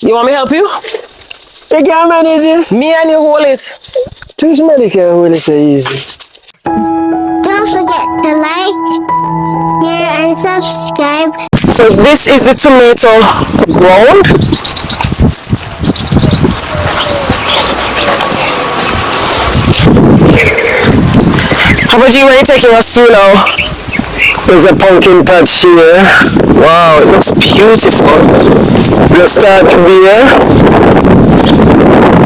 You want me to help you? You can't manage it. Me and you hold it. Two somebody can hold it so easy. Don't forget to like, share, and subscribe. So this is the tomato roll. Papa G, where are you taking us through now? There's a pumpkin patch here. Wow, it looks beautiful. Just start here.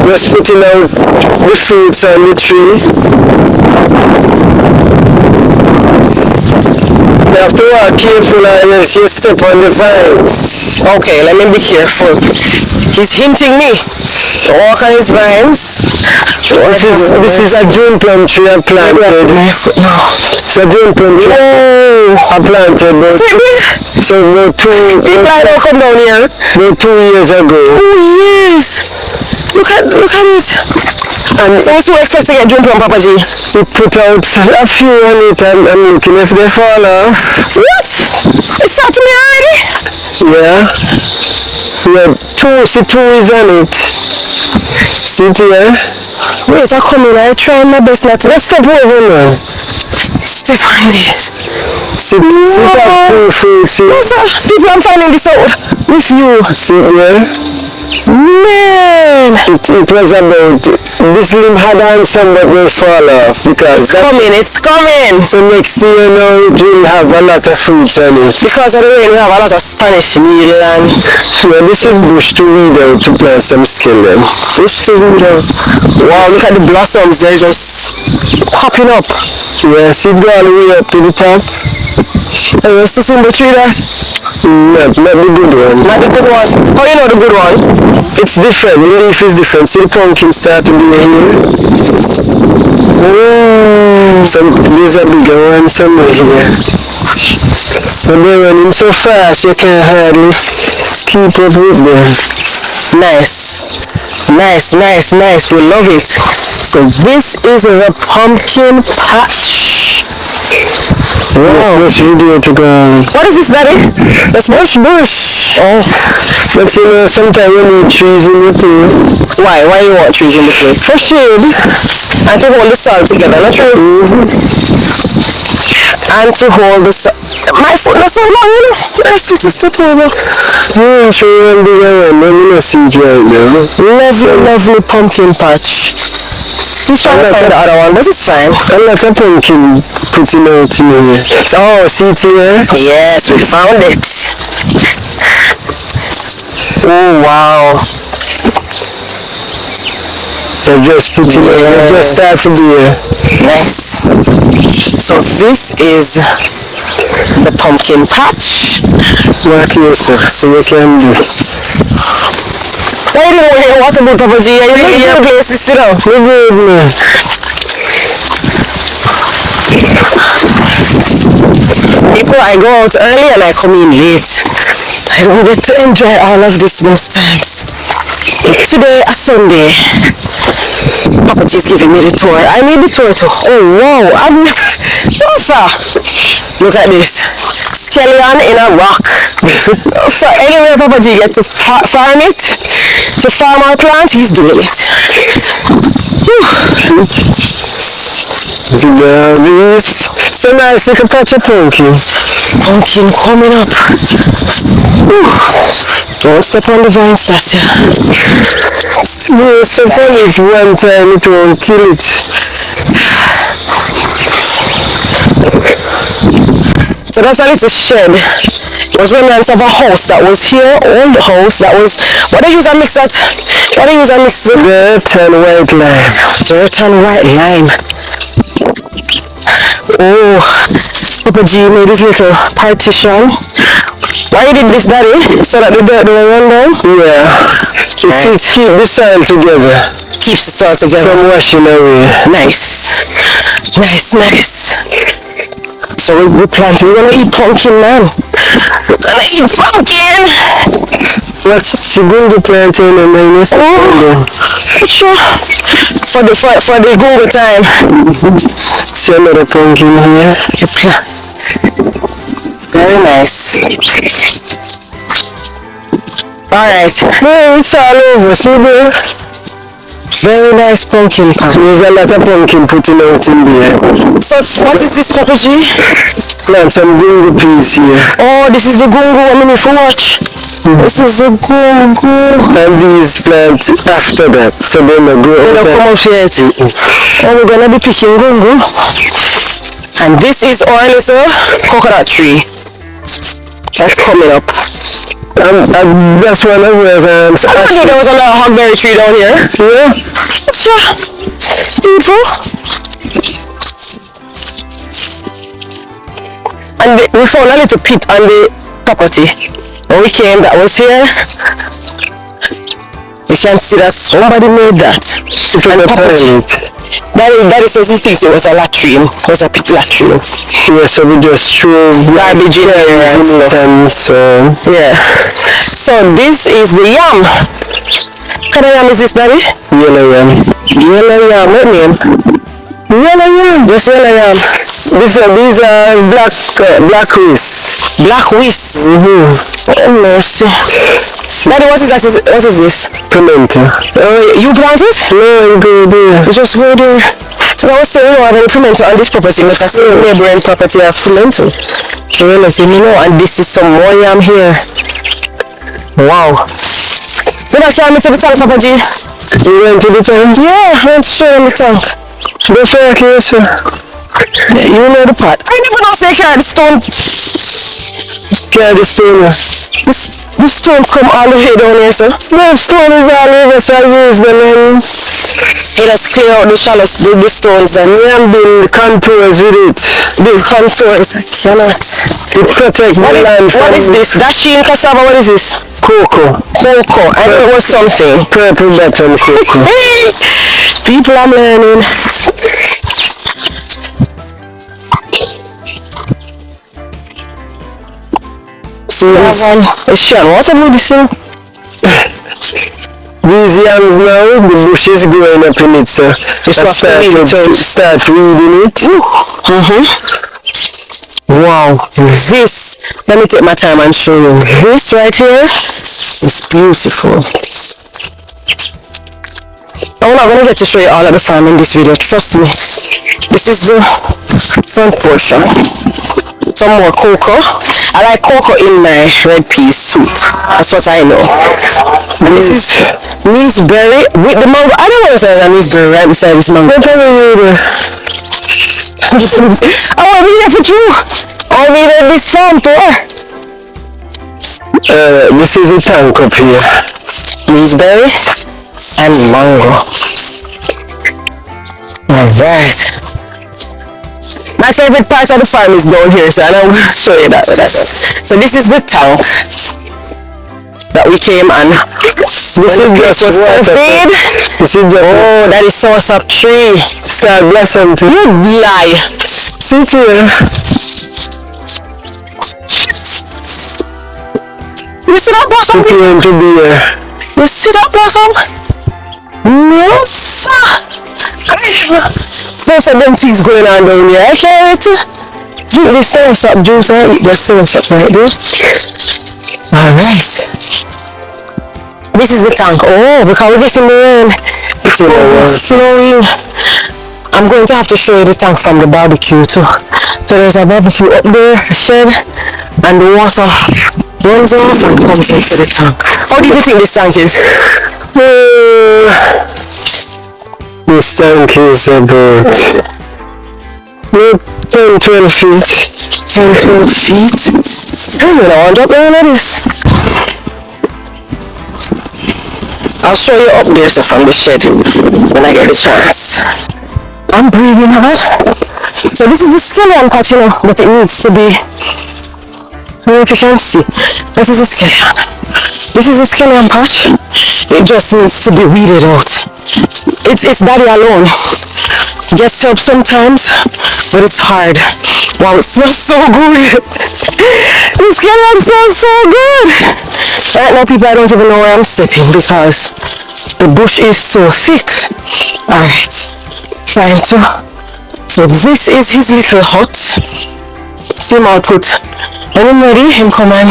Just putting out the fruits on the tree. You have to walk careful or else you step on the vines. Okay, let me be careful. He's hinting me to walk on his vines. This is a June plum tree I planted. It's a June plum tree I planted. So about People don't come down here. About 2 years ago. 2 years. Look at it. And so what's you expect to get June plum, Papa G? We put out a few on it and I'm looking if they fall off. What? It's starting me already? Yeah. Yeah, two is on it. See it here? Wait, I come in. I try my best not to. Let's step over now. Step on it. Sit up, two fruits. People, I'm finding this out with you. See it here? Man! It was about, this limb had on some but will fall off because it's coming. So next year now it will have a lot of fruits on it. Because of the rain we have a lot of Spanish needle and... Yeah, this is bush to weed out to plant some skill then. Bush to weed out. Wow, look at the blossoms, they're just popping up. Yeah, see it go all the way up to the top. And what's the sumber tree there? Not the good one. Not the good one. How do you know the good one? It's different. The leaf is different. See the pumpkin start to be here. Oh, these are bigger ones somewhere here. So they're running so fast you can't hardly keep up with them. Nice. Nice. We love it. So this is the pumpkin patch. Wow. This video to go. What is this, Daddy? That's bush. Oh. But you know, sometimes you need trees in the place. Why? Why you want trees in the place? For shade. And to hold the soil together, not true? And to hold the soil. My foot not so long, you know. I see to step over. Yeah, so you're bigger one. Let me not see it right now. Lovely pumpkin patch. He's trying to find the other one, but it's fine. A lot of pumpkin putting out in here. Oh, see it here? Yes, we found it. Oh, wow. They're just putting it, they just start to be here. Nice. So this is the pumpkin patch. Walk here, sir, so you can do. Why do you want to water about Papa G? Are you looking at your place to sit down? We're good, man. People, I go out early and I come in late. I don't get to enjoy all of this most times. Today, a Sunday, Papa G's giving me the tour. I need the tour too. Oh wow, I've never... What's that? Look at this. Skeleton in a rock. So anywhere Papa G gets to farm it, to farm our plants, he's doing it. So nice, you can patch a pumpkin. Pumpkin coming up. Don't step on the vine, Sasha. You step on it one time, it won't kill it. So that's a little shed. It was remnants of a house that was here, old house that was... What they use and mix that? What they use and mix? Dirt and white lime. Dirt and white lime. Oh, Papa G made this little partition. Why you did this, Daddy? So that the dirt don't run down? Yeah. It keeps the soil together. Keeps the soil together. From washing away. Nice. So we're planting. We're gonna eat pumpkin, man. We're gonna eat pumpkin. What's the gungo planting and then what's the gungo? Sure. For the gungo time. See another pumpkin here. Very nice. Alright. No, it's all over, see there? Very nice pumpkin patch. There's a lot of pumpkin putting out in there. So, what is this, Papa G? Plant some gungo peas here. Oh, this is the gungo I'm in for watch. This is the gungo. And these plants after that, so they may grow They don't come out. up yet. And we're gonna be picking gungo. And this is our little coconut tree. That's coming up. That's one of those. I didn't know there was a lot of huckberry tree down here. Yeah. Sure. Beautiful. And we found a little pit on the property. When we came, that was here. You can see that somebody made that. And that is as he thinks it was a latrine. It was a pit latrine. Yeah, so we just threw Garbage in here and stuff. and so Yeah. So this is the yam. What kind of yam is this, Daddy? yellow yam. Yellow yam. What name? Yellow yam. Just yellow yam. These are black whisk. Black whisk. Oh mercy. Daddy, what is that? What is this? Pimento. You plant it? No, you go there. You just go there. So I was saying we don't have any pimento on this property, but I see the neighboring property have pimento. So you're letting me know, and this is some more yam here. Wow. Did I try me to the tank, Papa G? You went to the tank? Yeah, I went straight in the tank. Go for a case. You know the pot. I never know say carry the stone. Carry the stone. The stones come all the way down here, sir. No, stone is all over, so I use them and It has clear out the shallows, the stones, and and build contours with it. build contours. Cannot. It protects the land from What is this? Dasheen cassava, what is this? cocoa. Cocoa. I know it was something. Purple button cocoa. People, I'm learning. See this? What about this thing? These yams now, the bush is growing up in it, so I start weeding it. Wow, this, let me take my time and show you. This right here is beautiful. I'm not going to get to show you all of the farm in this video, trust me. This is the front portion. Some more cocoa. I like cocoa in my red peas soup. That's what I know. And this is Miss Berry with the mango. I don't know if there's a Miss Berry right beside this mango. I want to be here for you. I needed this farm tour. This is the tank up here. Miss Berry and mango. Alright. My favorite part of the farm is down here, so I will show you that. So this is the tank that we came and this is just was surveyed. This is just that is source of tree. start blossom too. You lie. See it here. You see that blossom? It's going to be here. You see that blossom? No, sir. Most of them things going on down here. I can't drink this soursop juice or eat this soursop right there. Alright. This is the tank. Oh, because we're getting the rain. It's overflowing. I'm going to have to show you the tank from the barbecue too. So there's a barbecue up there, a shed, and the water runs off and comes into the tank. How do you think this tank is? This tank is about 10-12 feet. 10-12 feet? I don't know, I'll drop down on this. I'll show you up there so from the shed when I get the chance. I'm breathing hard. So this is the scallion patch, you know, but it needs to be, I don't know if you can see. This is the scallion. This is the scallion patch. It just needs to be weeded out. It's Daddy alone. Gets help sometimes, but it's hard. Wow, it smells so good. This scallion smells so good. Right now, people, I don't even know where I'm stepping because the bush is so thick. Alright, trying to. So this is his little hut. Him output. When I'm ready, him come and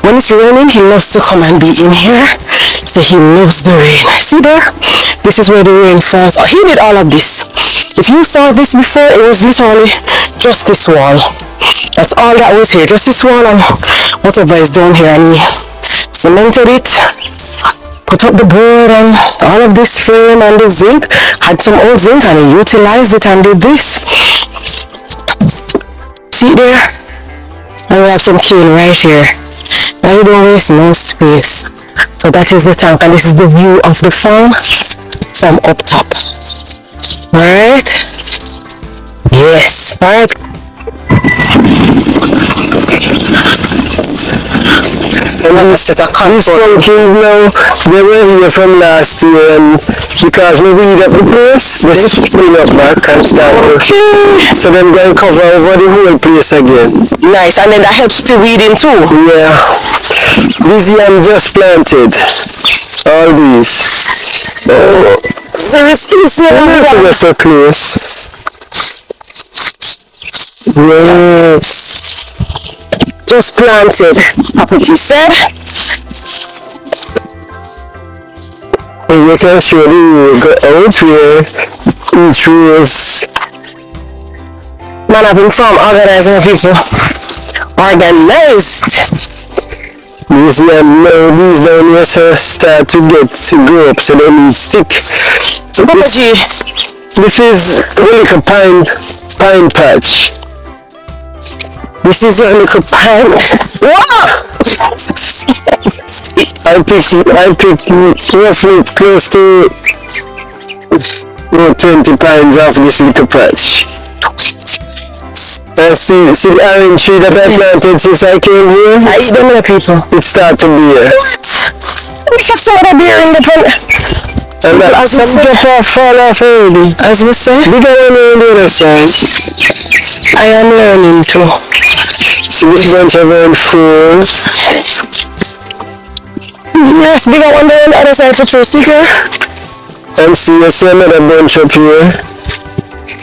when it's raining, he loves to come and be in here. So he loves the rain. See there? This is where the rain falls. He did all of this. If you saw this before, it was literally just this wall. That's all that was here. Just this wall and whatever is down here. And he cemented it, put up the board and all of this frame and the zinc. Had some old zinc and he utilized it and did this. See there? And we have some cane right here. Now you don't waste no space. So that is the tank and this is the view of the farm from up top. Alright? Yes. Alright. And then set a these pumpkins now, they were here from last year and because we weed up the place, they spring up back and start to, so then they cover over the whole place again. Nice, and then that helps to weed in too. Yeah. These yam just planted. All these. Oh. Seriously, they're so close. Yes. Just planted, Papa G said. And you can show the out here, which was man having farm organizing people. Organized. These down here so start to grow up, so they need stick. So Papa G, this is like a pine patch. This is a little pine. Wow! I picked roughly close to 20 pines off this little patch. See the orange tree that I planted since I came here? I eat them with people. It started to bear. What? We got some other beer in the front. And that some drop fall off already. As we say, bigger one on the other side. I am learning too. See this bunch of fruit. Yes, bigger one there on the other side for true seeker. And see another bunch up here.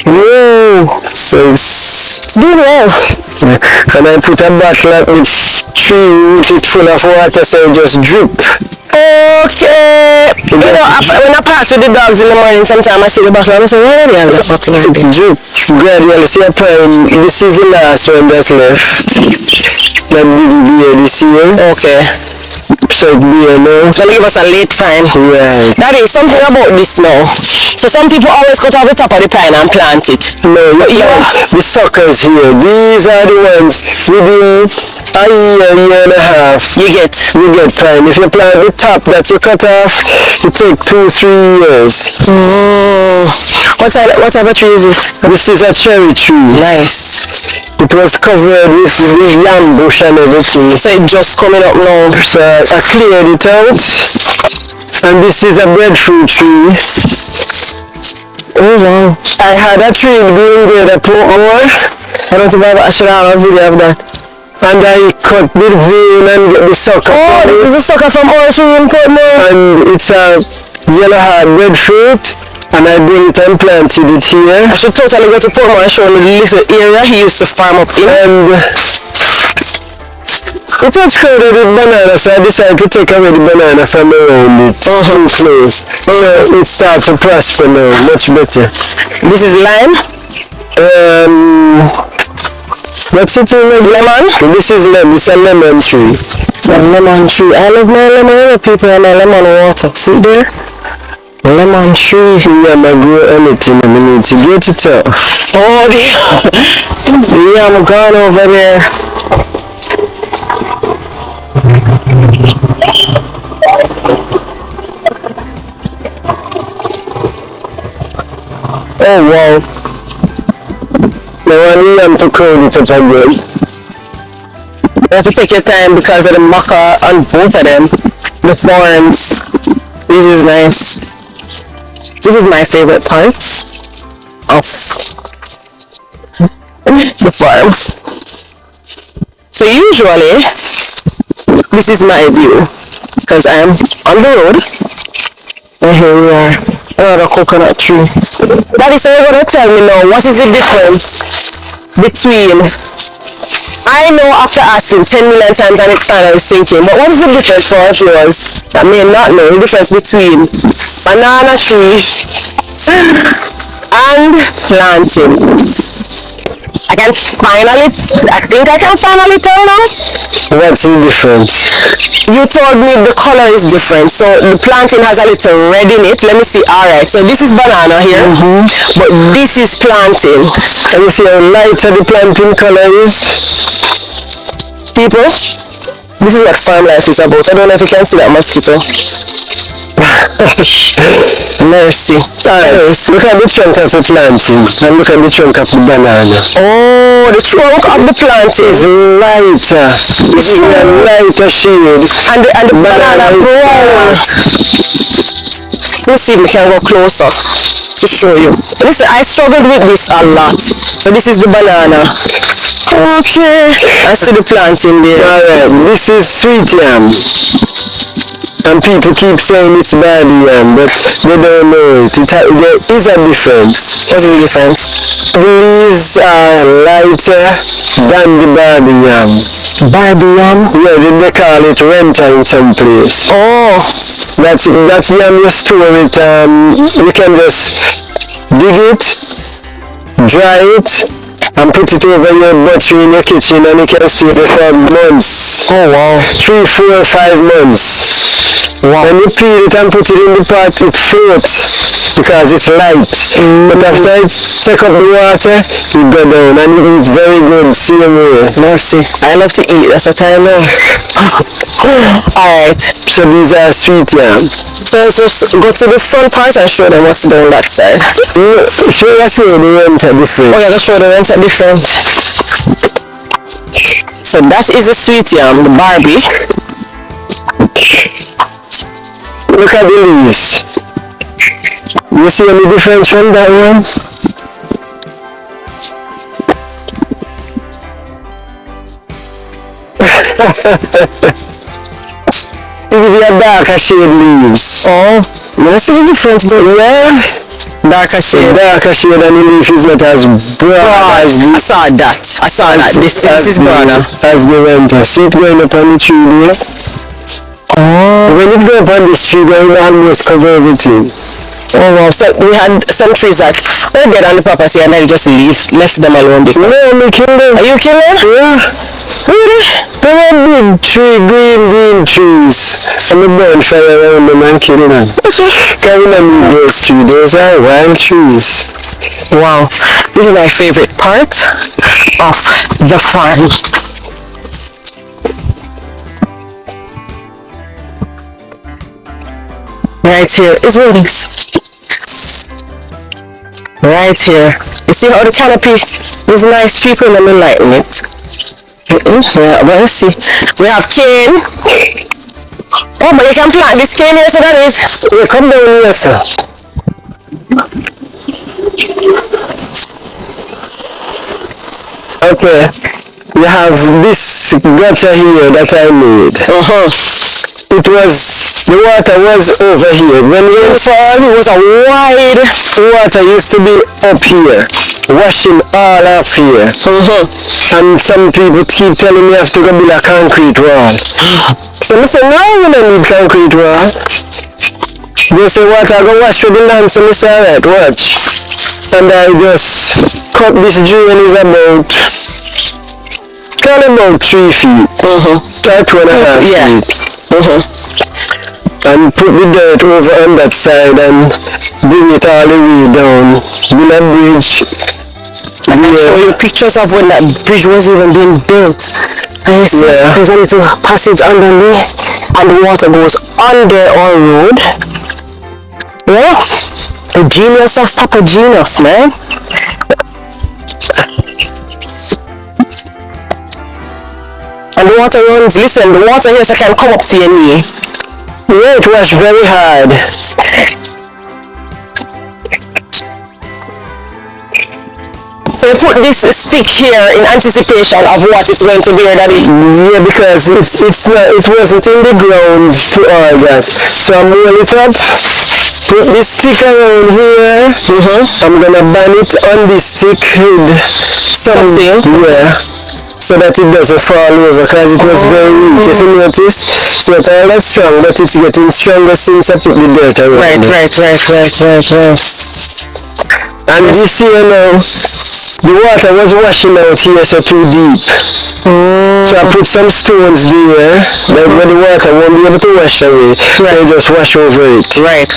Whoa! So it's doing well. Yeah. And I put a bottle with 3 feet full of water so it just drip. Okay. You know, when I pass with the dogs in the morning, sometimes I see the bottle and I say, where do you have the bottle like this? Drip. Gradually, see a pine. This is the last one that's left. That didn't beer this year. Okay. So beer now. So give us a late pine. Right. That is something about this now. So some people always cut off the top of the pine and plant it. No, the suckers here. These are the ones within a year and a half. You get pine. If you plant the top that you cut off, it takes 2-3 years. Oh. What type of tree is this? This is a cherry tree. Nice. It was covered with yam bush and everything. So it's just coming up now. So I cleared it out. And this is a breadfruit tree. Oh wow. I had a tree growing there that put more. I don't know if I should have a video of that. And I cut the vein and get the sucker. Oh, this is the sucker from our tree in Portmore. And it's a yellow hard breadfruit. And I bring it and planted it here. I should totally go to Portmore and show me the little area he used to farm up in. And it was crowded with banana, so I decided to take away the banana from around it. Too close. So it starts to prosper now, much better. This is lime? What's it in lemon? This is lemon, it's a lemon tree. A lemon tree. I love my lemon people and my lemon water. See there? Lemon tree. Yeah, I grow anything and I need to get it up. Oh, the yam gone over there. Oh wow. Now I need to crowd it up again. You have to take your time because of the maca on both of them. The thorns. This is nice. This is my favorite part of the farm. So usually, this is my view because I'm on the road. And here we are, another coconut tree. Daddy, so you're going to tell me now, what is the difference between I know after asking 10 million times and it's finally sinking, but what's the difference for our viewers that may not know the difference between banana tree and planting? I think I can finally tell now. What's the difference? You told me the color is different, so the planting has a little red in it. Let me see. Alright, so this is banana here, but this is planting. And you see how lighter the planting color is? People, this is what farm life is about. I don't know if you can see that mosquito. Mercy. Alright, look at the trunk of the planting and look at the trunk of the banana. Oh, the trunk of the planting It's lighter. It's a lighter shade. and the banana brown. Let me see if we can go closer to show you. Listen, I struggled with this a lot. So this is the banana. Okay, I see the planting there. Alright, this is sweet yam. And people keep saying it's bad yam, but they don't know it. There is a difference. What's the difference? These are lighter than the Barbie yam. Barbie yam? Yeah, they call it renter in some place. Oh, That's yam you store it, you can just dig it, dry it, and put it over your buttery in your kitchen and you can store it for months. oh wow. 3, 4, 5 months. Wow. When you peel it and put it in the pot, it floats because it's light. But after it take up the water, it go down and it is very good same way. Mercy. I love to eat, that's what I know. Alright, So these are sweet yam. so let's just go to the front part and show them what's down that side. Show us where the rent are different. Oh yeah, let's show the rents are different. So that is the sweet yam, the Barbie. Look at the leaves. You see any difference from that one? It will be a darker shade leaves. Oh, let's see the difference, but Yeah, darker shade. darker shade and the leaf is not as broad as I the saw that. I saw that. This is broader. as the renter. See it going up on the tree there? Oh. When it go up on this tree, it will almost cover everything. Oh wow, so we had some trees that were dead on the property and I just left them alone because... No, me kill them. Are you killing? Yeah. Really? There were big green trees. And the bonfire around them and kill them. Carry them in those trees. Those are wild trees. Wow, this is my favorite part of the farm. Right here is rooting. Right here. You see how the canopy is nice, people, let me lighten it. Yeah, well, let's see. We have cane. Oh, but you can plant this cane here, so that is. Yeah, come down here, sir. Okay. We have this gutter here that I made. It was, the water was over here. When rainfall, it was a wide water used to be up here, washing all up here. And some people keep telling me I have to go build a concrete wall. So I said, no, we don't need concrete wall. They say, water go wash through the land, so I say, alright, watch. And I just cut this drain is about 3 feet. Or 2.5 feet. And put the dirt over on that side and bring it all the way down. Build a bridge. I can show you pictures of when that bridge was even being built. And you see there's a little passage underneath and the water goes under our road. Yeah, a genius of Papa Genius, man. And the water runs, listen, the water here so can come up to your knee. Yeah, it was very hard. So you put this stick here in anticipation of what it's going to be, or Daddy? Yeah, because it wasn't in the ground to all that. So I'm roll it up, put this stick around here. I'm gonna band it on this stick with Something. Yeah. so that it doesn't fall over, because it was very weak. If you notice, it's not all that strong, but it's getting stronger since I put the dirt around it. Right. And this year now, the water was washing out here so too deep. So I put some stones there, that when the water won't be able to wash away, so I just wash over it. Right.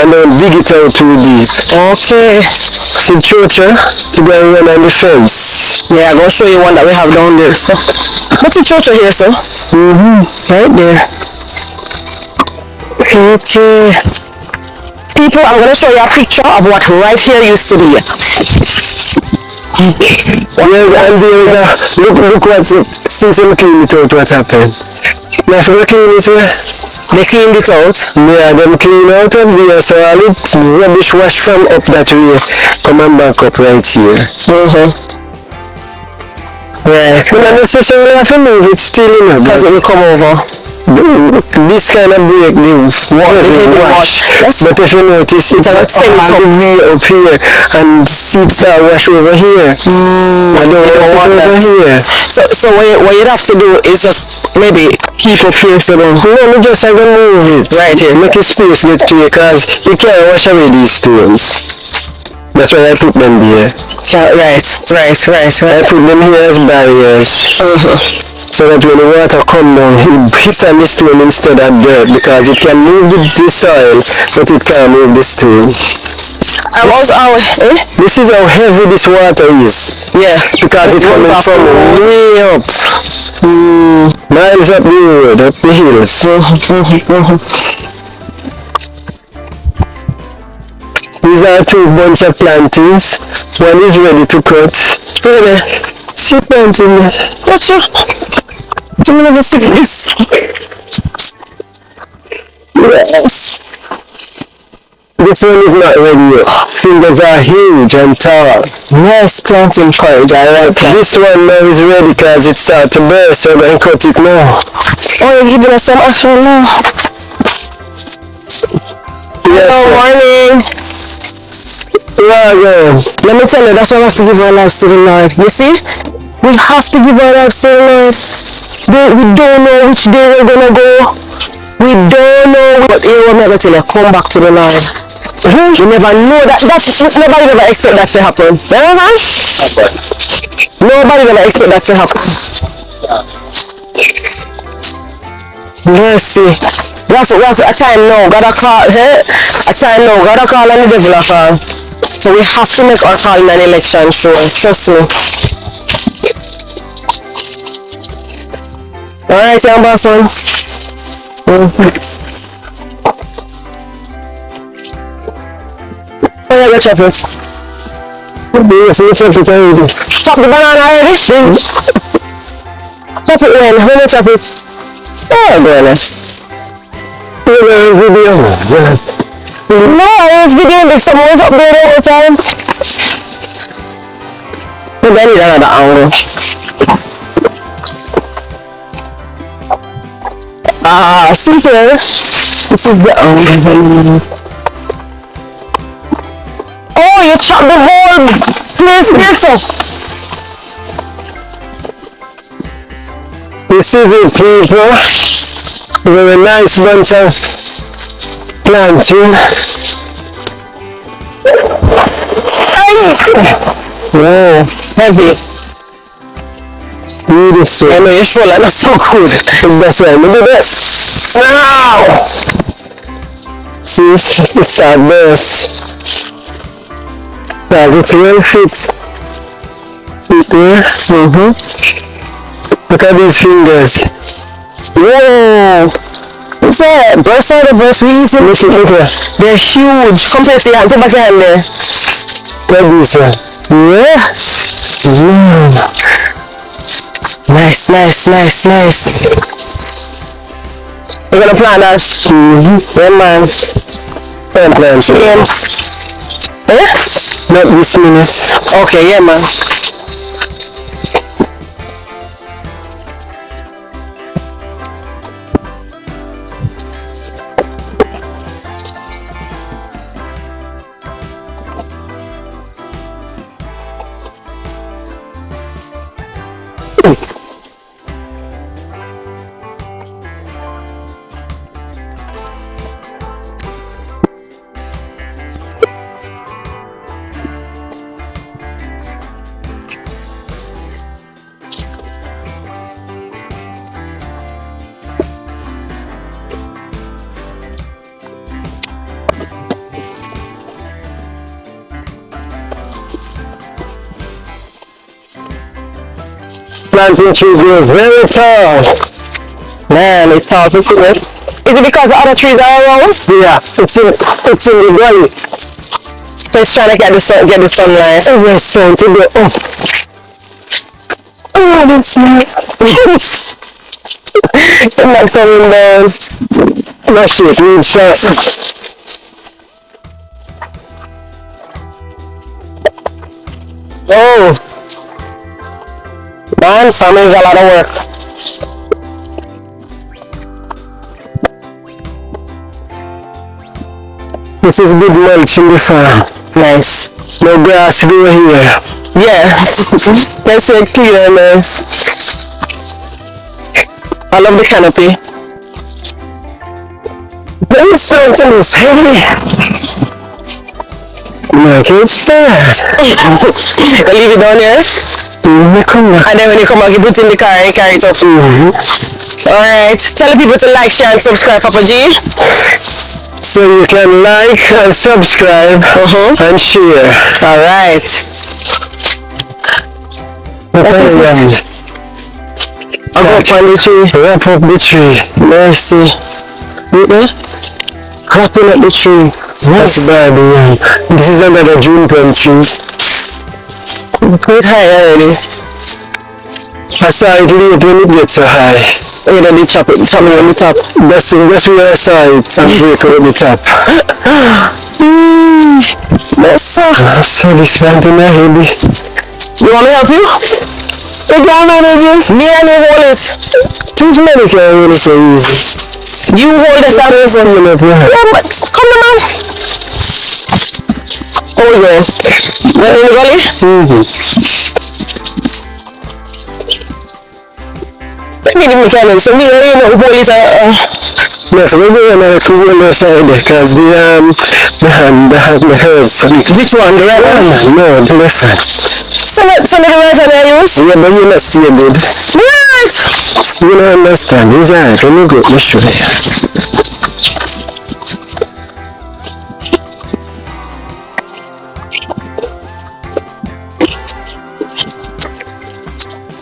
And then dig it out too deep. Okay. See Chocha, you gotta run on the fence. Yeah, I'm gonna show you one that we have down there, so. What's the church here, so? Right there. Okay. People, I'm gonna show you a picture of what right here used to be. Yes, and there is a look what since I'm cleaning it out, what happened. Now for cleaning it, They cleaned it out. yeah, them clean out of there, so all it rubbish wash from up that way, come and back up right here. Right. But I'm necessarily have to move it still, you know, Because it will come over. this kind of break the wash. But if you notice, it's a send it all the way up here, and seats are wash over here. I don't want it over here. So what you'd have to do is just maybe keep up here so then. No, me just have to move it. Right here. Make a space get clear, because you can't wash away these stones. That's why I put them there. So, right. I put them here as barriers. So that when the water come down, it hits on the stone instead of dirt, because it can move the soil, but it can't move the stone. This is how heavy this water is. Yeah. Because it's coming from way up. Miles up the road, up the hills. These are two bunch of plantings. One is ready to cut. Really? See planting. What's your? Do you never see this? Yes. This one is not ready yet. Fingers are huge and tall. Nice planting courage, I like that. This one now is ready because it started to burst, so I'm going to cut it now. Oh, you're giving us some action now. Yes, Hello, morning. Let me tell you, that's why we have to give our lives to the Lord. You see? We have to give our lives to the Lord. We don't know which day we're going to go. We don't know. But here we're never tell you, come back to the Lord. You never know that. Nobody ever expect that to happen. You understand? Nobody ever expect that to happen. Mercy. We have a time now. Gotta call. A time now. Gotta call and the devil a call. So we have to make our call in an election show. Trust me. Alright, young person. Oh, yeah, go chop it. Yes, you chop it already. Chop the banana already? Chop it when? When you chop it? Oh, goodness. Video. No, I was videoing if someone's up there all the time. Maybe I need another angle. See there? This is the angle. Oh, you chopped the whole place here, This is it, people. Very nice bunch of planting. Wow, heavy. Beautiful. I know you're sure that's so good. That's why I do this. Now! See, it's that burst. That it's well fit. See there? Look at these fingers. Whoa! What's that? Burst out of burst reason? Look here. They're huge. Come to your hand. Put back your hand there. Look at this one. Yeah. Nice. We're gonna plant that. Yeah, man. Plant Not this minute. Okay, yeah, man. planting trees grow very tall. Man, it's tall to cool. Is it because the other trees are around? Yeah, it's in the valley. So it's trying to get the sunlight. Oh, yes, trying to go up. Oh, that's nice. I'm not coming down. My shit, real fast. Oh. Man, farming is a lot of work. This is good mulch in the farm. Nice. No grass grow here. Yeah. That's so clear and nice. I love the canopy. This something is heavy. Make it fast. You leave it down here? Come back. And then when you come back, you put it in the car and carry it up. Alright. Tell the people to like, share, and subscribe, Papa G. So you can like and subscribe and share. Alright. I'll go up on the tree. Wrap up the tree. Mercy. Wrapping up the tree. That's bad, man. This is another June plum tree. Quite high already. I saw it late when it gets so high. You know, they chop it on the top. That's where I saw it and break out the top. So this planting are heavy. You want me to help you? Take down managers. Me and you hold it. Too many can really so easy. You hold this out. There's one up here. Yeah, but come on, man. Oh, yeah. Where in the gully? I need to tell you, so me and you know hold it out. Yes, we're going to go on the side because the herbs. Which one? The right one? No, the left hand. Some of the right hand I use? Yeah, but you must stay good. Yes! You don't understand. He's alright. Let me go. Let me show you.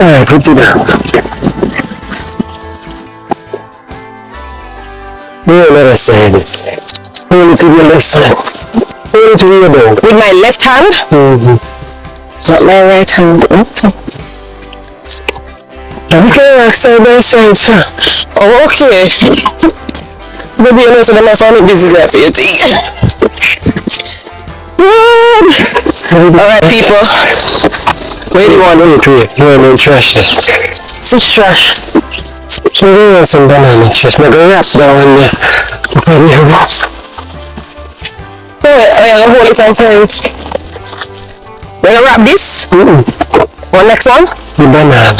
Alright, put it down. Here, let us say it. Hold it to the left hand. Hold it to the other. With my left hand? Not my right hand. Okay, side by side, sir. Oh, okay. Maybe you know so that my family busy there for you to eat. Alright, people. Where do you want it? Wait. No, no trash it. Some trash. So we want some banana chips. We're going to wrap down there. Wait, I'm going to hold it and carry it. We're going to wrap this. What next one? The banana.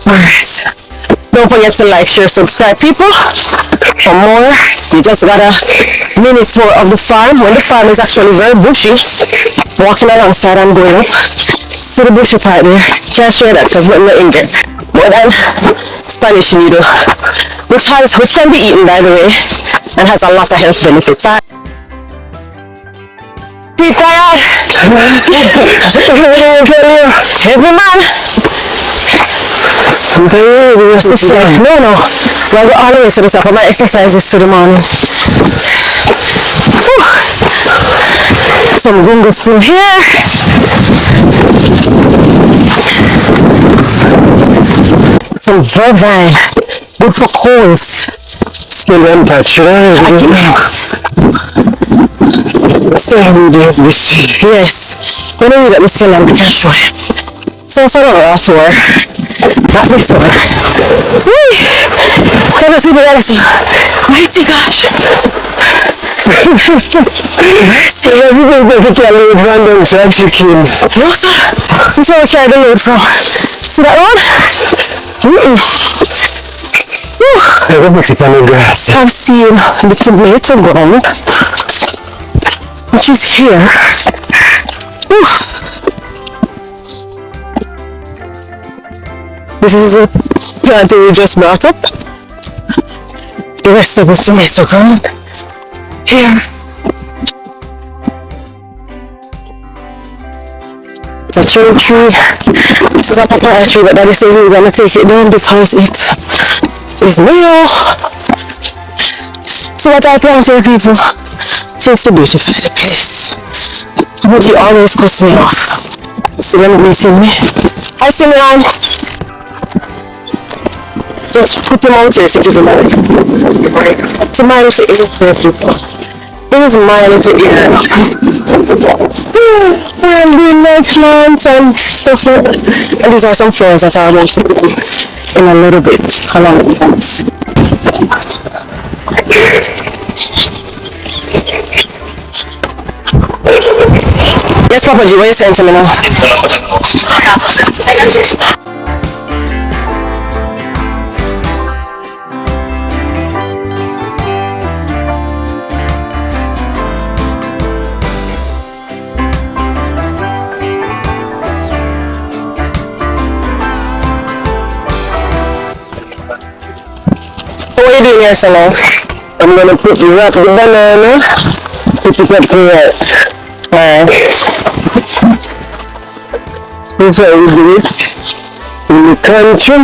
Alright. Don't forget to like, share, subscribe, people. For more, you just got a mini tour of the farm. When the farm is actually very bushy. Walking alongside and going up. See the bushy part there. Can't share that because we're not in there. But then, Spanish needle, which can be eaten, by the way, and has a lot of health benefits. Every man. No. Well, I go all the way to the top of my exercises to the morning. Some gungo still here. Some vervine. Good for colds. Still one patch, right? Yes. When we get this one, we can show it. So for our tour, not this one. Whee! Can you see the other side? Mighty gosh! So that's the thing that we can load random fried chicken. No sir, this is where we carry the load from. See that one? I will put it on the grass. I've seen the tomato ground, which is here. This is a plant we just brought up. The rest of the tomato ground here. It's a a cherry tree. This is a papaya tree, but Daddy says he's gonna take it down because it is new. So what I plan to people, just to beautify the place. But he always cuts me off. See them greeting me. Hi Simeon. Just put him out here to give him a to my little ear for people. This is my little ear. I'm doing nice plants and stuff like that. And these are some flowers that I want to put in a little bit along the plants. Yes, Papa G, what are you saying to me now? What are you doing here, Solo? I'm gonna wrap the banana, put it up here. Alright. That's how we do it in the country.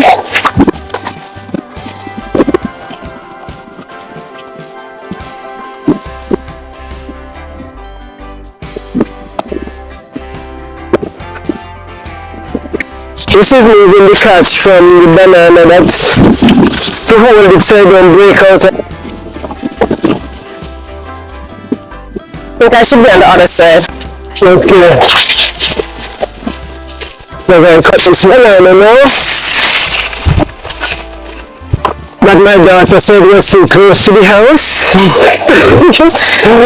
This is moving the catch from the banana that's to hold it so it don't break out. I think I should be on the other side. Okay. We're going to cut this banana now. But my daughter said we're too close to the house.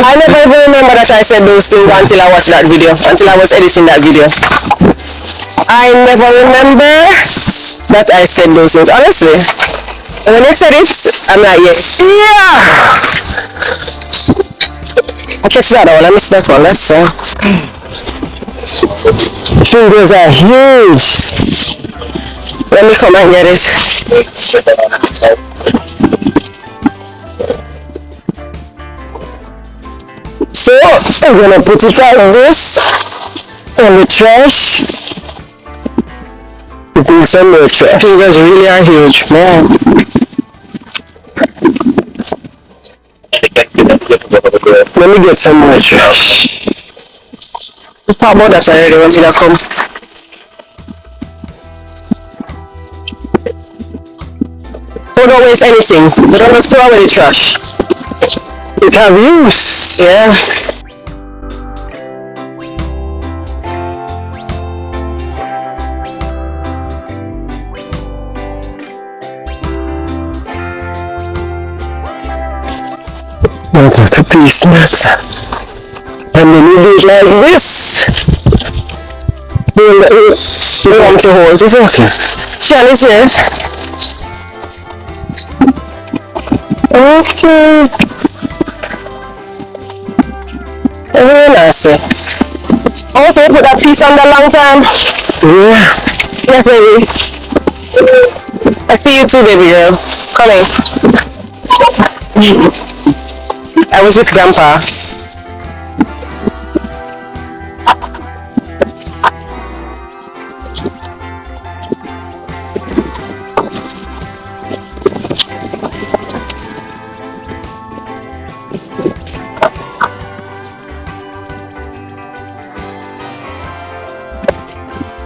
I never even remember that I said those things until I watched that video, until I was editing that video. I never remember that I said those things, honestly. And when I said it, I'm like, yes. Yeah! I catch that one, I missed that one, that's fine. Fingers are huge. Let me come and get it. So, I'm gonna put it like this on the trash. It needs some more trash. Fingers really are huge, man. Let me get some more trash. We talked about that already when did I come? So don't waste anything. We don't just throw away the trash. It have use. Yeah. Out of the piece nuts. And then you do it like this. You want to hold it, okay? Shell is here. Okay. Very nasty. Also, put that piece on the long time. Yeah. Yes, baby. I see you too, baby girl. Coming. I was with Grandpa.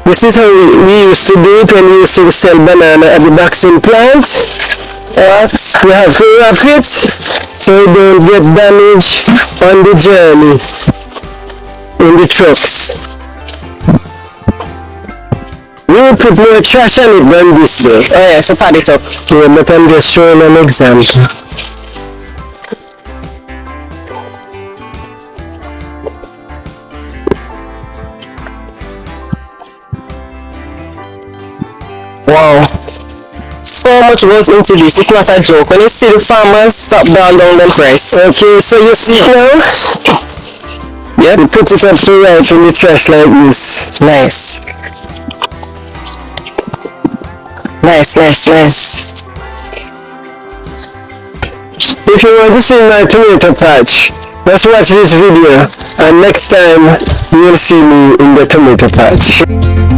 This is how we used to do it when we used to sell banana at the vaccine plant. We have to wrap it so it don't get damaged on the journey in the trucks. We will put more trash on it than this though. Oh yeah, so pad it up. Yeah, but I'm just showing an example. Wow. So much goes into this, it's not a joke. When you see the farmers stop down them price. Okay, so you see now? Yeah, we put it up to right in the trash like this. Nice. Nice, nice, nice. If you want to see my tomato patch, Just watch this video, and next time you will see me in the tomato patch.